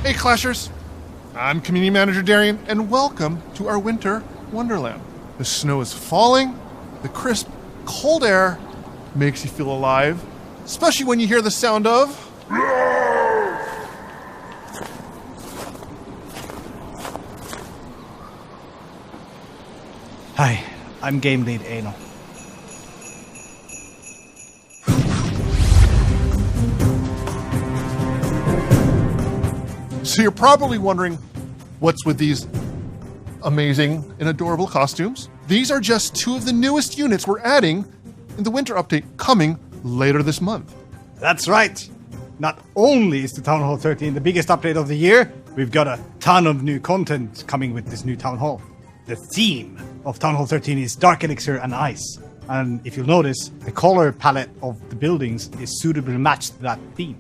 Hey Clashers, I'm Community Manager Darian, and welcome to our winter wonderland. The snow is falling, the crisp, cold air makes you feel alive, especially when you hear the sound of... Hi, I'm Game Lead Ano. So you're probably wondering what's with these amazing and adorable costumes. These are just two of the newest units we're adding in the winter update coming later this month. That's right. Not only is the Town Hall 13 the biggest update of the year, we've got a ton of new content coming with this new Town Hall. The theme of Town Hall 13 is Dark Elixir and Ice. And if you'll notice, the color palette of the buildings is suitably matched to that theme.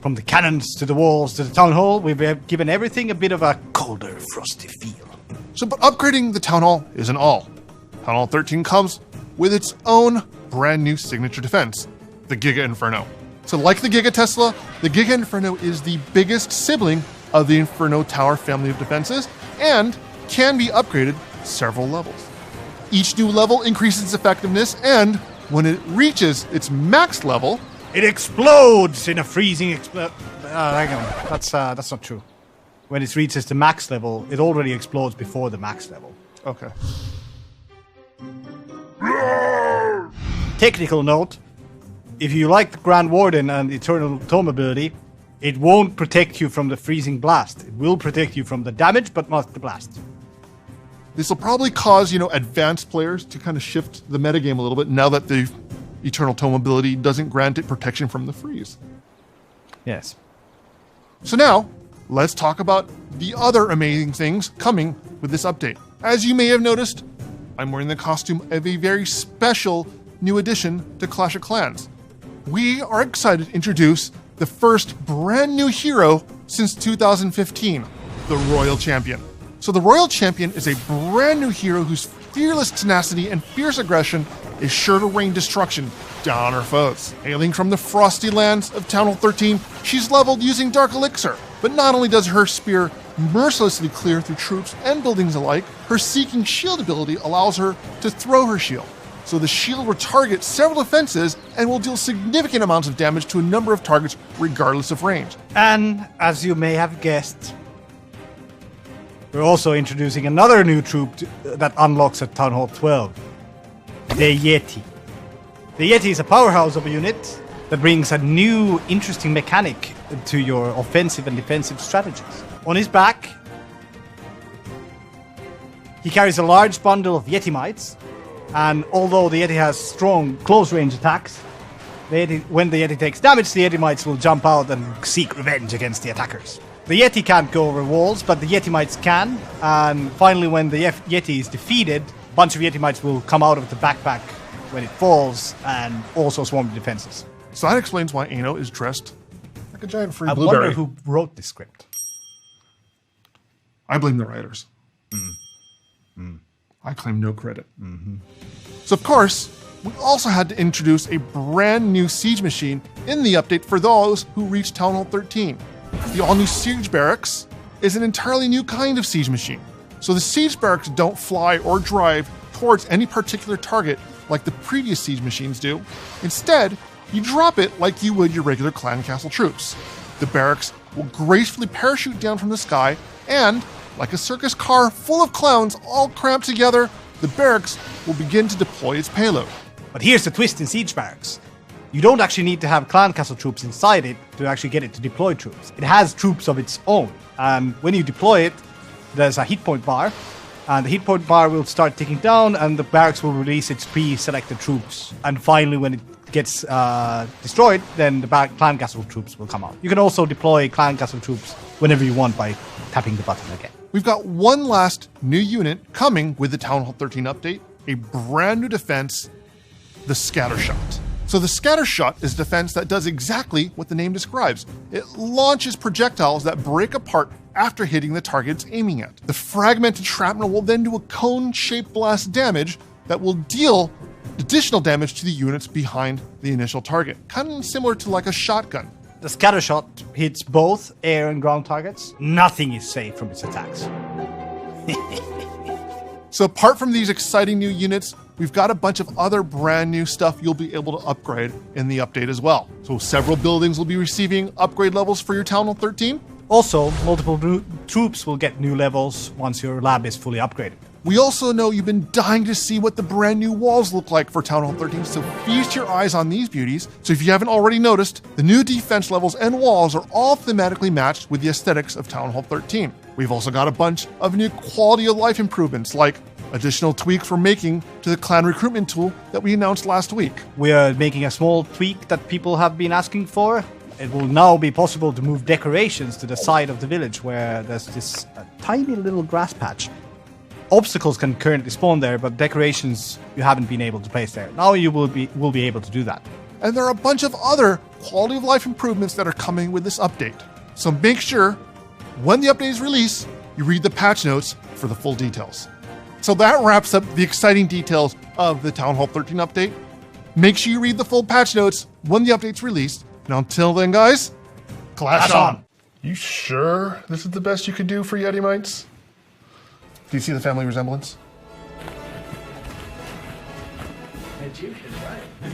From the cannons to the walls to the Town Hall, we've given everything a bit of a colder, frosty feel. So, but upgrading the Town Hall isn't all. Town Hall 13 comes with its own brand new signature defense, the Giga Inferno. So like the Giga Tesla, the Giga Inferno is the biggest sibling of the Inferno Tower family of defenses and can be upgraded several levels. Each new level increases its effectiveness, and when it reaches its max level, it explodes in a freezing hang on. That's not true. When it reaches the max level, it already explodes before the max level. Okay. Technical note, if you like the Grand Warden and Eternal Tome ability, it won't protect you from the freezing blast. It will protect you from the damage, but not the blast. This will probably cause, advanced players to kind of shift the metagame a little bit now that the Eternal Tome ability doesn't grant it protection from the freeze. Yes. So now, let's talk about the other amazing things coming with this update. As you may have noticed, I'm wearing the costume of a very special new addition to Clash of Clans. We are excited to introduce the first brand new hero since 2015, the Royal Champion. So the Royal Champion is a brand new hero whose fearless tenacity and fierce aggression is sure to rain destruction down on her foes. Hailing from the frosty lands of Town Hall 13, she's leveled using Dark Elixir. But not only does her spear mercilessly clear through troops and buildings alike, her Seeking Shield ability allows her to throw her shield. So the shield will target several defenses and will deal significant amounts of damage to a number of targets regardless of range. And as you may have guessed, we're also introducing another new troop that unlocks at Town Hall 12. The Yeti. The Yeti is a powerhouse of a unit that brings a new, interesting mechanic to your offensive and defensive strategies. On his back, he carries a large bundle of Yeti mites, and although the Yeti has strong close-range attacks, when the Yeti takes damage, the Yeti mites will jump out and seek revenge against the attackers. The Yeti can't go over walls, but the Yeti mites can, and finally when the Yeti is defeated, a bunch of Yeti mites will come out of the backpack when it falls and also swarm the defenses. So that explains why Ano is dressed like a giant free I blueberry. wonder who wrote this script. I blame the writers. I claim no credit. So of course, we also had to introduce a brand new siege machine in the update for those who reached Town Hall 13. The all-new Siege Barracks is an entirely new kind of siege machine. So the Siege Barracks don't fly or drive towards any particular target like the previous siege machines do. Instead, you drop it like you would your regular clan castle troops. The barracks will gracefully parachute down from the sky, and, like a circus car full of clowns all cramped together, the barracks will begin to deploy its payload. But here's the twist in Siege Barracks. You don't actually need to have clan castle troops inside it to actually get it to deploy troops. It has troops of its own. And when you deploy it, there's a hit point bar, and the hit point bar will start ticking down, and the barracks will release its pre-selected troops. And finally, when it gets destroyed, then the clan castle troops will come out. You can also deploy clan castle troops whenever you want by tapping the button again. We've got one last new unit coming with the Town Hall 13 update, a brand new defense, the Scattershot. So the Scattershot is a defense that does exactly what the name describes. It launches projectiles that break apart after hitting the target it's aiming at. The fragmented shrapnel will then do a cone-shaped blast damage that will deal additional damage to the units behind the initial target, kind of similar to like a shotgun. The scatter shot hits both air and ground targets. Nothing is safe from its attacks. So apart from these exciting new units, we've got a bunch of other brand new stuff you'll be able to upgrade in the update as well. So several buildings will be receiving upgrade levels for your Town Hall 13. Also, multiple troops will get new levels once your lab is fully upgraded. We also know you've been dying to see what the brand new walls look like for Town Hall 13, so feast your eyes on these beauties. So if you haven't already noticed, the new defense levels and walls are all thematically matched with the aesthetics of Town Hall 13. We've also got a bunch of new quality of life improvements, like additional tweaks we're making to the clan recruitment tool that we announced last week. We are making a small tweak that people have been asking for. It will now be possible to move decorations to the side of the village where there's this tiny little grass patch. Obstacles can currently spawn there, but decorations you haven't been able to place there. Now you will be able to do that. And there are a bunch of other quality of life improvements that are coming with this update. So make sure when the update is released, you read the patch notes for the full details. So that wraps up the exciting details of the Town Hall 13 update. Make sure you read the full patch notes when the update's released. And until then, guys, clash on! You sure this is the best you could do for Yeti Mites? Do you see the family resemblance? Egyptian, right?